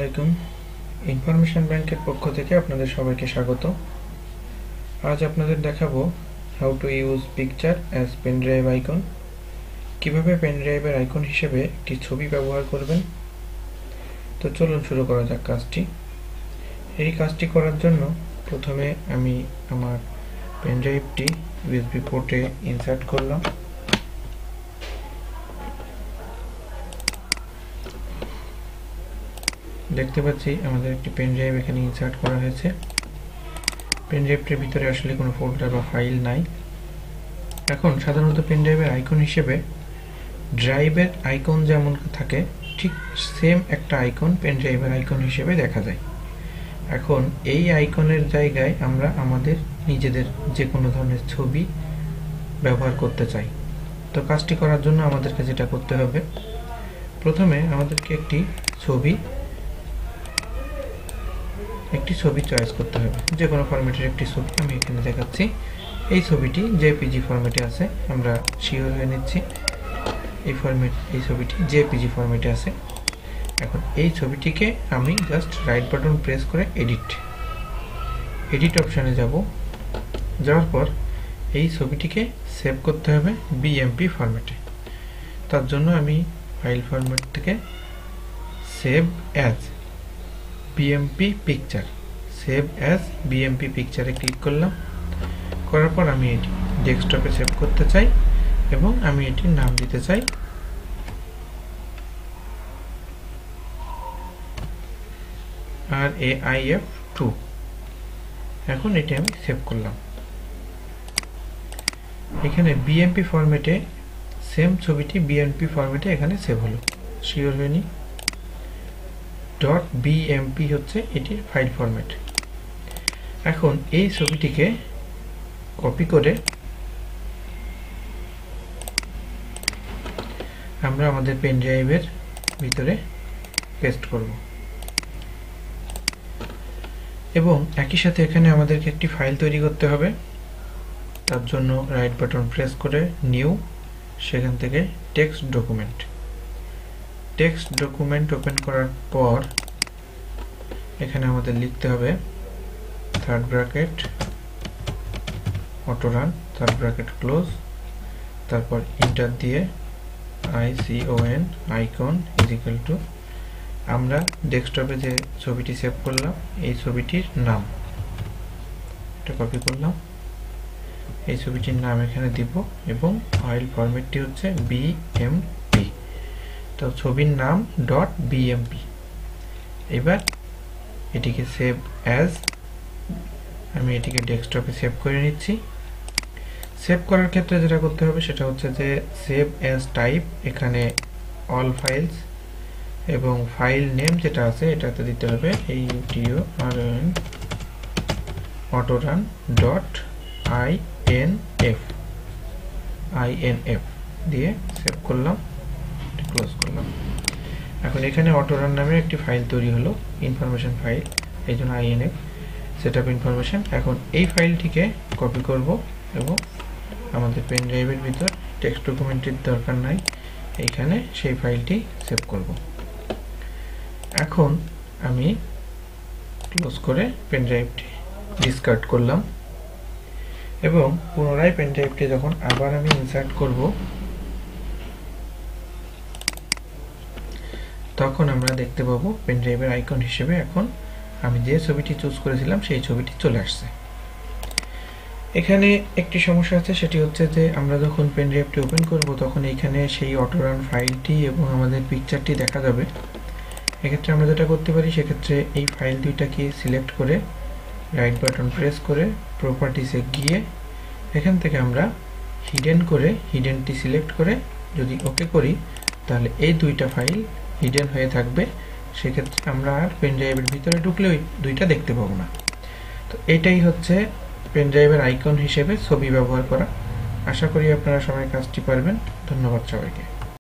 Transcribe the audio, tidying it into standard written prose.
আলাইকুম। ইনফরমেশন ব্যাংকের পক্ষ থেকে আপনাদের সবাইকে স্বাগত। আজ আপনাদের দেখাবো how to use picture as pen drive icon. কিভাবে পেন ড্রাইভের আইকন হিসেবে একটি ছবি ব্যবহার করবেন। তো চলুন শুরু করা যাক কাজটি। এই কাজটি করার জন্য প্রথমে আমি আমার পেন ড্রাইভটি ইউএসবি পোর্টে ইনসার্ট করলাম। দেখতে পাচ্ছি আমাদের একটি পেন ড্রাইভ এখানে ইনসার্ট করা হয়েছে। পেন ড্রাইভটির ভিতরে আসলে কোনো ফোল্ডার বা ফাইল নাই। এখন সাধারণত পেন ড্রাইভের আইকন হিসেবে ড্রাইভের আইকন যেমন থাকে ঠিক সেম একটা আইকন পেন ড্রাইভের আইকন হিসেবে দেখা যায়। এখন এই আইকনের জায়গায় আমরা আমাদের নিজেদের যে কোনো ধরনের ছবি ব্যবহার করতে চাই। তো কাজটি করার জন্য আমাদেরকে যেটা করতে হবে, প্রথমে আমাদেরকে একটি ছবি চয়েস করতে হবে। যে কোনো ফরম্যাটের একটি ছবি আমি এখানে দেখাচ্ছি। এই ছবিটি জেপিজি ফরম্যাটে আছে, আমরা শিওর হয়ে নিচ্ছি এই ছবিটি জেপিজি ফরম্যাটে আছে। এখন এই ছবিটিকে আমি জাস্ট রাইট বাটন প্রেস করে এডিট অপশানে যাওয়ার পর এই ছবিটিকে সেভ করতে হবে বিএমপি ফরম্যাটে। তার জন্য আমি ফাইল ফরম্যাট থেকে সেভ অ্যাজ বিএমপি পিকচারে ক্লিক করলাম। করার পর আমি এটি ডেস্কটপে সেভ করতে চাই এবং আমি এটির নাম দিতে চাই RAIF2। এখন এটি আমি সেভ করলাম। এখানে বিএমপি ফরম্যাটে সেম ছবিটি বিএমপি ফরম্যাটে এখানে সেভ হলো। শিওর হয়নি। .bmp হচ্ছে এটির ফাইল ফরম্যাট। এখন এই ছবিটিকে কপি করে আমরা আমাদের পেন ড্রাইভের ভিতরে পেস্ট করব এবং একই সাথে এখানে আমাদেরকে একটি ফাইল তৈরি করতে হবে। তার জন্য রাইট বাটন প্রেস করে নিউ, সেখান থেকে টেক্সট ডকুমেন্ট ওপেন করার পর এখানে আমাদের লিখতে হবে third bracket autorun third bracket close, তারপর ইন্টার দিয়ে icon ইজ ইকুয়াল টু আমরা ডেস্কটপে যে ছবিটি সেভ করলাম এই ছবিটির নাম, এটা কপি করলাম। এই ছবিটির নাম এখানে দিব এবং ফাইল ফরম্যাটটি হচ্ছে বিএমপি। তো ছবির নাম .bmp। এবার এটিকে সেভ অ্যাজ, আমি এটিকে ডেস্কটপে সেভ করে নিচ্ছি। সেভ করার ক্ষেত্রে যেটা করতে হবে সেটা হচ্ছে যে সেভ অ্যাজ টাইপ, এখানে অল ফাইলস এবং ফাইল নেম যেটা আছে এটাতে দিতে হবে autoran.inf দিয়ে সেভ করলাম, ক্লোজ করলাম। এখন এখানে অটোরান নামে একটি ফাইল তৈরি হলো, ইনফরমেশন ফাইল, এই জন্য INF সেটআপ ইনফরমেশন। এখন এই ফাইলটিকে কপি করব এবং আমাদের পেন ড্রাইভের ভিতর টেক্সট ডকুমেন্টের দরকার নাই, এইখানে সেই ফাইলটি সেভ করব। এখন আমি ক্লোজ করে পেন ড্রাইভটি ডিসকার্ড করলাম এবং পুনরায় পেন ড্রাইভটি যখন আবার আমি ইনসার্ট করব তখন আমরা দেখতে পাবো পেন ড্রাইভের আইকন হিসেবে এখন আমি যে ছবিটি চুজ করেছিলাম সেই ছবিটি চলে আসছে। এখানে একটি সমস্যা আছে, সেটি হচ্ছে যে আমরা যখন পেন ড্রাইভটি ওপেন করব তখন এইখানে সেই অটোরান ফাইলটি এবং আমাদের পিকচারটি দেখা যাবে। এক্ষেত্রে আমরা যেটা করতে পারি, সেক্ষেত্রে এই ফাইল দুইটাকে সিলেক্ট করে রাইট বাটন প্রেস করে প্রপার্টিসে গিয়ে এখান থেকে আমরা হিডেনটি সিলেক্ট করে যদি ওকে করি তাহলে এই দুইটা ফাইল হিডেন হয়ে থাকবে। সেক্ষেত্রে আমরা আর পেন ড্রাইভের ভিতরে ঢুকলে ওই দুইটা দেখতে পাবো না। তো এটাই হচ্ছে পেন ড্রাইভের আইকন হিসেবে ছবি ব্যবহার করা। আশা করি আপনারা সবাই কাজটি পারবেন। ধন্যবাদ সবাইকে।